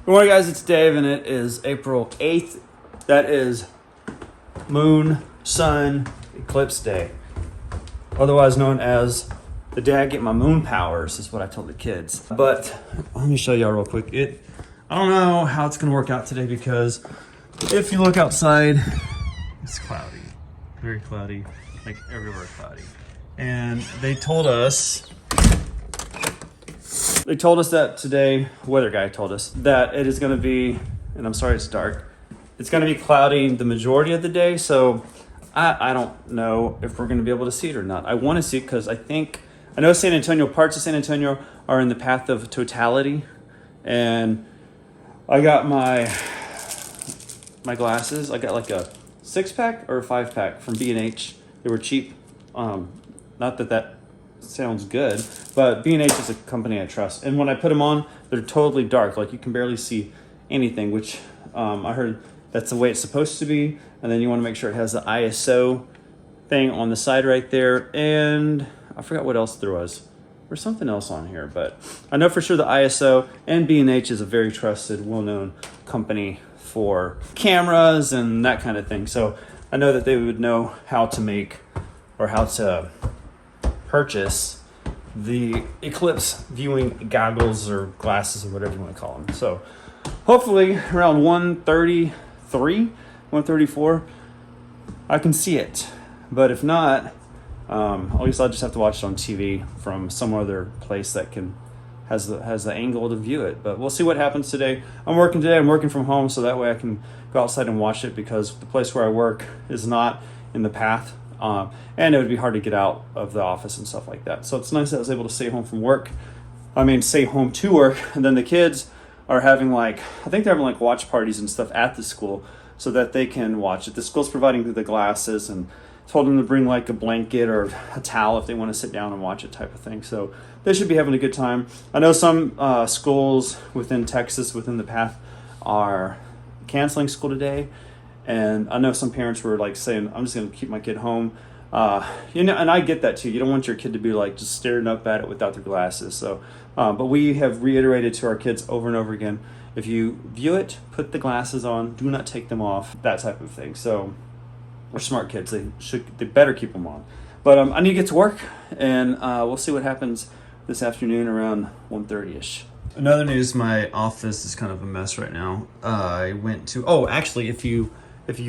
Good morning, guys. It's Dave, and it is April 8th. That is Moon, Sun, Eclipse Day. Otherwise known as the day I get my moon powers, is what I told the kids. But let me show y'all real quick. I don't know how it's going to work out today because if you look outside, it's cloudy. Very cloudy. Like everywhere cloudy. And they told us that today, weather guy told us that it is going to be, and I'm sorry it's dark, it's going to be cloudy the majority of the day. So I don't know if we're going to be able to see it or not. I want to see it because I know San Antonio, parts of San Antonio are in the path of totality. And I got my glasses. I got like a 6-pack or a 5-pack from B&H. They were cheap. Not that sounds good, but B&H is a company I trust. And when I put them on, they're totally dark. Like you can barely see anything, which I heard that's the way it's supposed to be. And then you want to make sure it has the ISO thing on the side right there. And I forgot what else there was. There's something else on here, but I know for sure the ISO, and B&H is a very trusted, well-known company for cameras and that kind of thing. So I know that they would know how to make or how to purchase the Eclipse viewing goggles or glasses or whatever you want to call them. So hopefully around 1:33, 1:34, I can see it. But if not, at least I'll just have to watch it on TV from some other place that has the angle to view it. But we'll see what happens today. I'm working today. I'm working from home, so that way I can go outside and watch it because the place where I work is not in the path. And it would be hard to get out of the office and stuff like that. So it's nice that I was able to stay home to work. And then the kids are having I think they're having watch parties and stuff at the school so that they can watch it. The school's providing the glasses and told them to bring a blanket or a towel if they want to sit down and watch it type of thing. So they should be having a good time. I know some schools within Texas, within the path, are canceling school today. And I know some parents were saying, I'm just going to keep my kid home. And I get that too. You don't want your kid to be just staring up at it without their glasses. So, but we have reiterated to our kids over and over again, if you view it, put the glasses on, do not take them off, that type of thing. So we're smart kids. They better keep them on. But I need to get to work, and we'll see what happens this afternoon around 1:30ish. Another news, my office is kind of a mess right now. I went to, actually, if you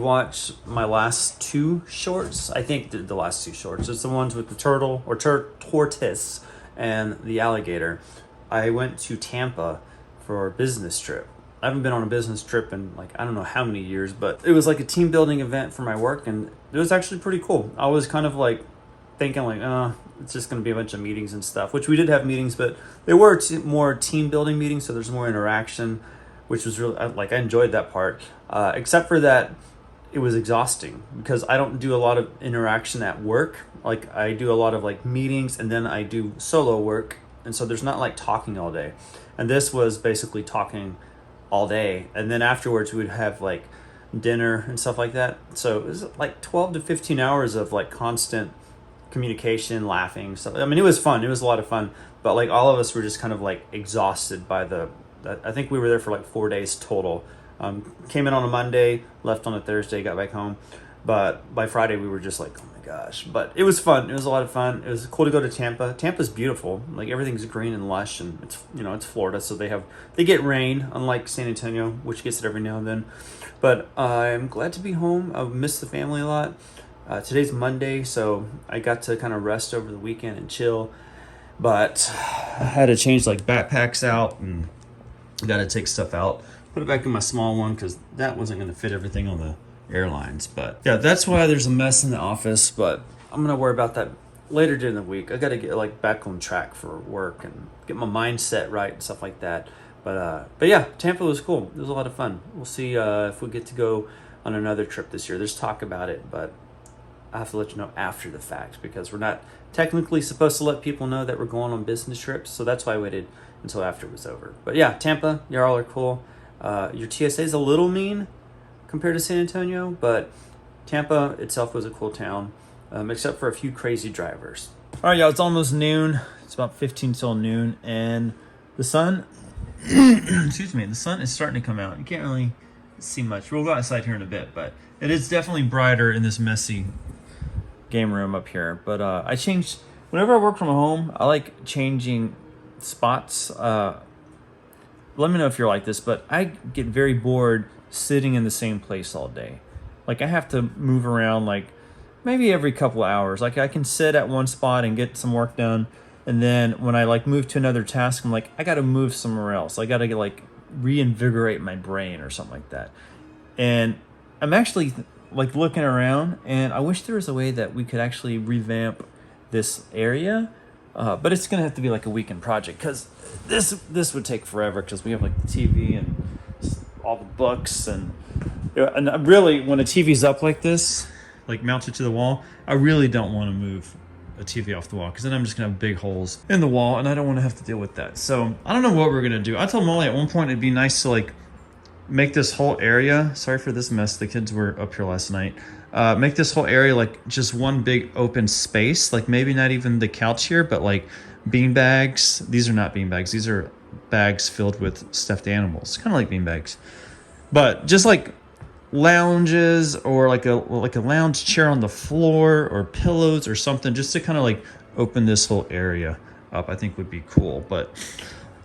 watch my last two shorts, I think the last two shorts, it's the ones with the turtle or tortoise and the alligator. I went to Tampa for a business trip. I haven't been on a business trip in I don't know how many years, but it was a team building event for my work, and it was actually pretty cool. I was kind of thinking it's just going to be a bunch of meetings and stuff, which we did have meetings, but they were more team building meetings, so there's more interaction, which was really, I enjoyed that part, except for that it was exhausting because I don't do a lot of interaction at work. I do a lot of meetings, and then I do solo work, and so there's not talking all day. And this was basically talking all day, and then afterwards we would have dinner and stuff like that. So it was 12 to 15 hours of constant communication, laughing, stuff. I mean, it was fun. It was a lot of fun, but all of us were just kind of exhausted by I think we were there for 4 days total. Came in on a Monday, left on a Thursday, got back home, but by Friday we were just oh my gosh. But it was fun. It was a lot of fun. It was cool to go to Tampa. Tampa's beautiful. Everything's green and lush, and it's Florida, so they get rain, unlike San Antonio, which gets it every now and then. But I'm glad to be home. I miss the family a lot. Today's Monday, so I got to kind of rest over the weekend and chill. But I had to change backpacks out, and got to take stuff out, put it back in my small one because that wasn't going to fit everything on the airlines. But yeah, that's why there's a mess in the office, but I'm going to worry about that later during the week. I got to get back on track for work and get my mindset right and stuff like that. But yeah, Tampa was cool. It was a lot of fun. We'll see if we get to go on another trip this year. There's talk about it, but I have to let you know after the fact because we're not technically supposed to let people know that we're going on business trips. So that's why I waited until after it was over. But yeah, Tampa, y'all are cool. Your TSA is a little mean compared to San Antonio, but Tampa itself was a cool town, except for a few crazy drivers. All right, y'all, it's almost noon. It's about 15 till noon, and the sun Excuse me, the sun is starting to come out. You can't really see much. We'll go outside here in a bit, but it is definitely brighter in this messy game room up here. But I changed, whenever I work from home, I like changing spots. Let me know if you're like this, but I get very bored sitting in the same place all day. Like I have to move around like maybe every couple of hours. Like I can sit at one spot and get some work done, and then when I like move to another task, I'm like, I got to move somewhere else. I got to like reinvigorate my brain or something like that. And I'm actually like looking around, and I wish there was a way that we could actually revamp this area. But it's gonna have to be like a weekend project, because this would take forever, because we have like the TV and all the books and really, when a TV's up like this, like mounted to the wall, I really don't want to move a TV off the wall, because then I'm just gonna have big holes in the wall, and I don't want to have to deal with that. So I don't know what we're gonna do. I told Molly at one point it'd be nice to like make this whole area, sorry for this mess, the kids were up here last night, make this whole area like just one big open space, like maybe not even the couch here, but like bean bags. These are not bean bags, these are bags filled with stuffed animals, kind of like bean bags, but just like lounges, or like a lounge chair on the floor, or pillows or something, just to kind of like open this whole area up, I think would be cool. But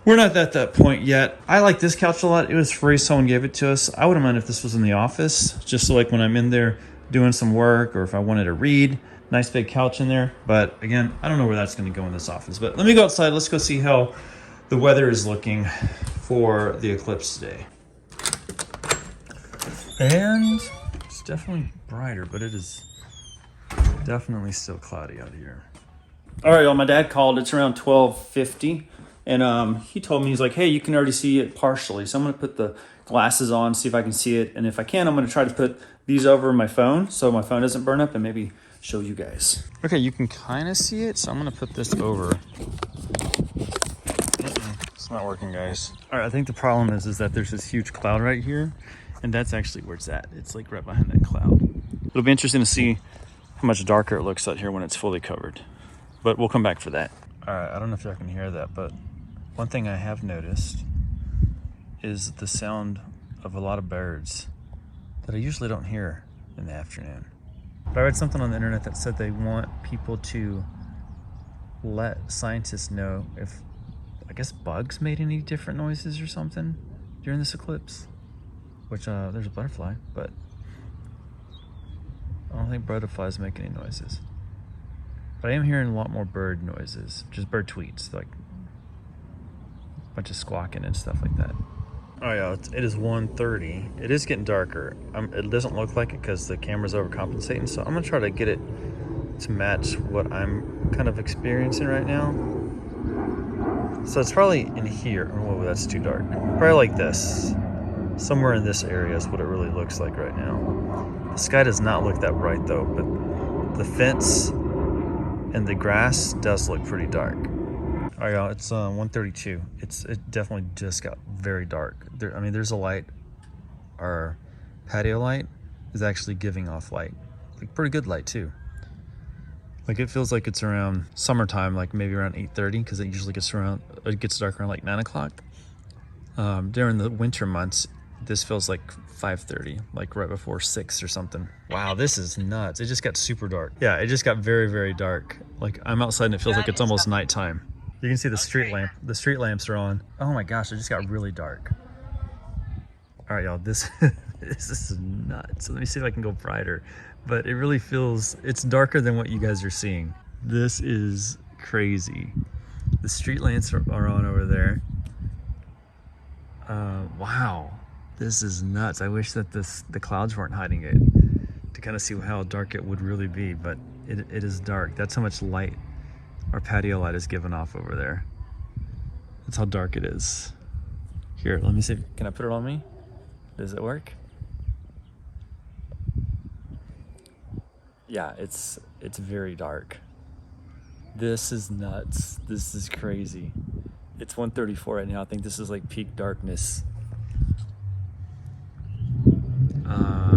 we're not at that point yet. I like this couch a lot. It was free, someone gave it to us. I wouldn't mind if this was in the office, just so like when I'm in there doing some work, or if I wanted to read, nice big couch in there. But again, I don't know where that's going to go in this office. But let me go outside. Let's go see how the weather is looking for the eclipse today. And it's definitely brighter, but it is definitely still cloudy out here. All right, y'all, my dad called. It's around 12:50. And he told me, he's like, hey, you can already see it partially. So I'm going to put the glasses on, see if I can see it. And if I can, I'm going to try to put these over my phone so my phone doesn't burn up, and maybe show you guys. Okay, you can kind of see it. So I'm going to put this over. It's not working, guys. All right, I think the problem is that there's this huge cloud right here. And that's actually where it's at. It's like right behind that cloud. It'll be interesting to see how much darker it looks out here when it's fully covered. But we'll come back for that. All right, I don't know if y'all can hear that, but one thing I have noticed is the sound of a lot of birds that I usually don't hear in the afternoon. But I read something on the internet that said they want people to let scientists know if, I guess, bugs made any different noises or something during this eclipse. Which, there's a butterfly, but I don't think butterflies make any noises. But I am hearing a lot more bird noises, just bird tweets, like a bunch of squawking and stuff like that. Oh yeah, it is 1:30. It is getting darker. It doesn't look like it because the camera's overcompensating, so I'm gonna try to get it to match what I'm kind of experiencing right now. So it's probably in here. Oh, that's too dark. Probably like this. Somewhere in this area is what it really looks like right now. The sky does not look that bright though, but the fence and the grass does look pretty dark. All right, y'all, it's 1:32. It definitely just got very dark. There's a light. Our patio light is actually giving off light, like pretty good light too. Like it feels like it's around summertime, like maybe around 8:30, because it usually gets dark around like 9 o'clock. During the winter months, this feels like 5:30, like right before 6 or something. Wow, this is nuts. It just got super dark. Yeah, it just got very, very dark. Like I'm outside and it feels like it's almost nighttime. You can see the street lamp. The street lamps are on. Oh my gosh, it just got really dark. All right, y'all, this is nuts. Let me see if I can go brighter. But it really feels, it's darker than what you guys are seeing. This is crazy. The street lamps are on over there. Wow, this is nuts. I wish that the clouds weren't hiding it to kind of see how dark it would really be, but it is dark. That's how much light our patio light is giving off over there. That's how dark it is. Here, let me see. Can I put it on me? Does it work? Yeah, it's very dark. This is nuts. This is crazy. It's 1:34 right now. I think this is like peak darkness.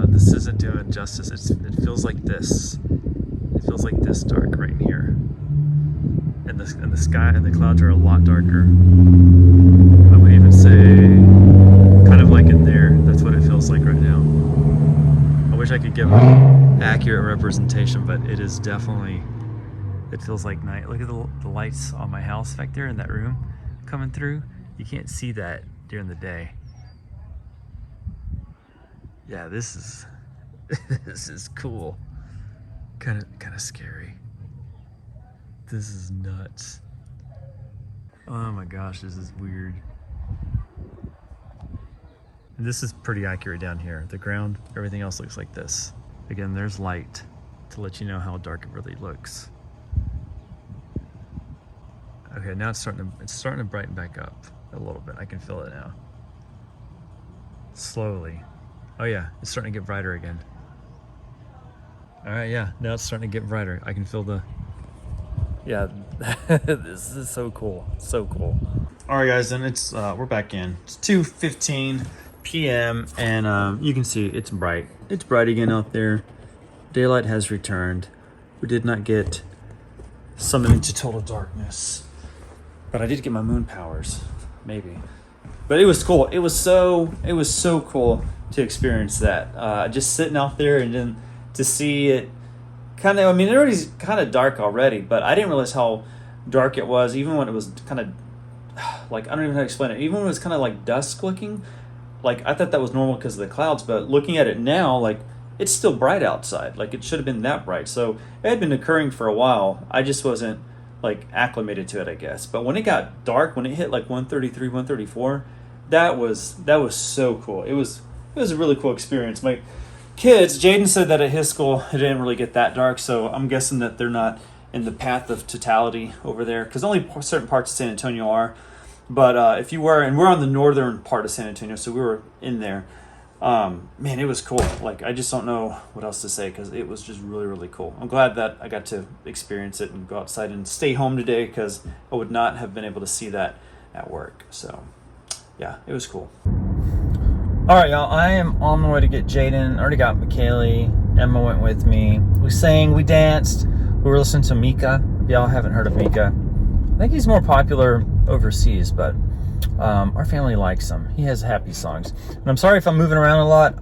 This isn't doing justice. It feels like this. It feels like this dark right in here. This is nuts. I wish that the clouds weren't hiding it to kind of see how how dark it would really be, but it is dark. That's how much light our patio light is giving off over there. That's how dark it is. Here, let me see. Can I put it on me? Does it work? Yeah, it's very dark. This is nuts. This is crazy. It's 1:34 right now. I think this is like peak darkness. This is like this dark right in here. and the sky and the clouds are a lot darker. I would even say kind of like in there. That's what it feels like right now. I wish I could give an accurate representation, but it is definitely, it feels like night. Look at the lights on my house back there in that room coming through. You can't see that during the day. Yeah, this is this is cool. Kind of scary. This is nuts. Oh my gosh, this is weird. And this is pretty accurate down here. The ground, everything else looks like this. Again, there's light to let you know how dark it really looks. Okay, now it's starting to brighten back up a little bit. I can feel it now. Slowly. Oh yeah, it's starting to get brighter again. All right, yeah, now it's starting to get brighter. I can feel the, yeah, this is so cool, so cool. All right, guys, and it's we're back in. It's 2:15 p.m. and you can see it's bright. It's bright again out there. Daylight has returned. We did not get summoned into total darkness, but I did get my moon powers, maybe. But it was cool. It was so cool to experience that. Just sitting out there and then to see it kind of, I mean, everybody's kind of dark already, but I didn't realize how dark it was, even when it was kind of, like, I don't even know how to explain it. Even when it was kind of like dusk looking, like, I thought that was normal because of the clouds, but looking at it now, like, it's still bright outside. Like, it should have been that bright. So it had been occurring for a while. I just wasn't, like, acclimated to it, I guess. But when it got dark, when it hit, like, 133, 134, that was so cool. It was a really cool experience. My kids, Jaden said that at his school it didn't really get that dark, so I'm guessing that they're not in the path of totality over there, because only certain parts of San Antonio are. But if you were, and we're on the northern part of San Antonio, so we were in there. Man, it was cool. Like, I just don't know what else to say, because it was just really, really cool. I'm glad that I got to experience it and go outside and stay home today, because I would not have been able to see that at work. So yeah, it was cool. All right, y'all, I am on the way to get Jaden. I already got McKaylee. Emma went with me. We sang, we danced. We were listening to Mika. If y'all haven't heard of Mika, I think he's more popular overseas, but our family likes him. He has happy songs. And I'm sorry if I'm moving around a lot.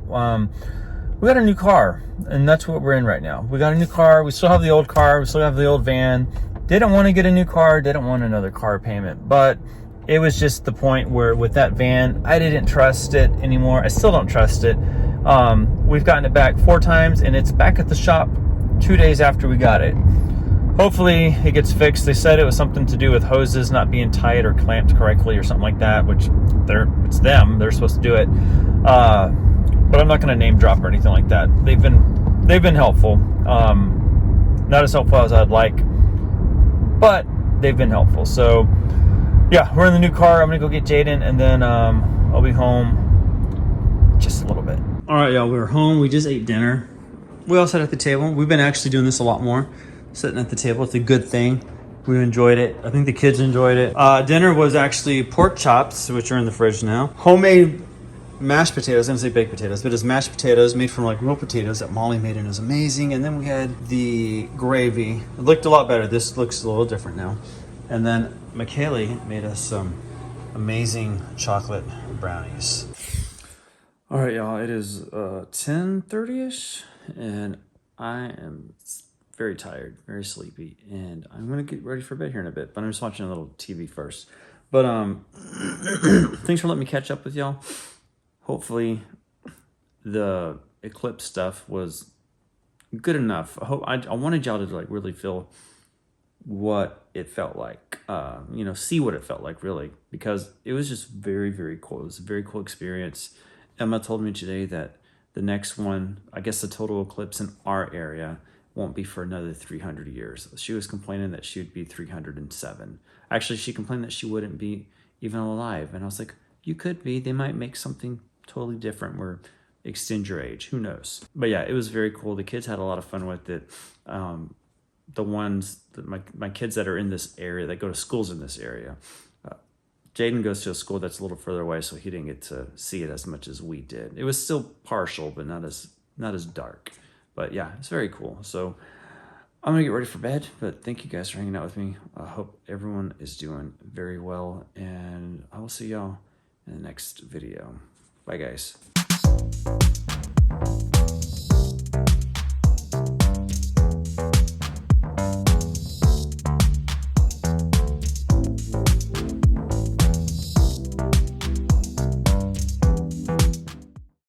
We got a new car, and that's what we're in right now. We got a new car. We still have the old car. We still have the old van. Didn't want to get a new car. Didn't want another car payment, but it was just the point where with that van, I didn't trust it anymore. I still don't trust it. We've gotten it back 4 times, and it's back at the shop 2 days after we got it. Hopefully it gets fixed. They said it was something to do with hoses not being tight or clamped correctly or something like that, which it's them. They're supposed to do it. But I'm not going to name drop or anything like that. They've been helpful. Not as helpful as I'd like, but they've been helpful. So yeah, we're in the new car. I'm going to go get Jaden, and then I'll be home just a little bit. All right, y'all, we're home. We just ate dinner. We all sat at the table. We've been actually doing this a lot more, sitting at the table. It's a good thing. We enjoyed it. I think the kids enjoyed it. Dinner was actually pork chops, which are in the fridge now. Homemade mashed potatoes. I didn't say baked potatoes, but it's mashed potatoes made from, like, real potatoes that Molly made, and it was amazing. And then we had the gravy. It looked a lot better. This looks a little different now. And then McKaylee made us some amazing chocolate brownies. All right, y'all, it is 10:30ish, and I am very tired, very sleepy, and I'm gonna get ready for bed here in a bit, but I'm just watching a little TV first. But thanks for letting me catch up with y'all. Hopefully the Eclipse stuff was good enough. I wanted y'all to, like, really feel what it felt like, see what it felt like, really, because it was just very, very cool. It was a very cool experience. Emma told me today that the next one, I guess the total eclipse in our area, won't be for another 300 years. She was complaining that she would be 307. Actually, she complained that she wouldn't be even alive. And I was like, you could be. They might make something totally different where extend your age. Who knows? But yeah, it was very cool. The kids had a lot of fun with it. The ones that my kids that are in this area, that go to schools in this area. Jaden goes to a school that's a little further away, so he didn't get to see it as much as we did. It was still partial, but not as dark. But yeah, it's very cool. So I'm gonna get ready for bed, but thank you guys for hanging out with me. I hope everyone is doing very well, and I will see y'all in the next video. Bye, guys.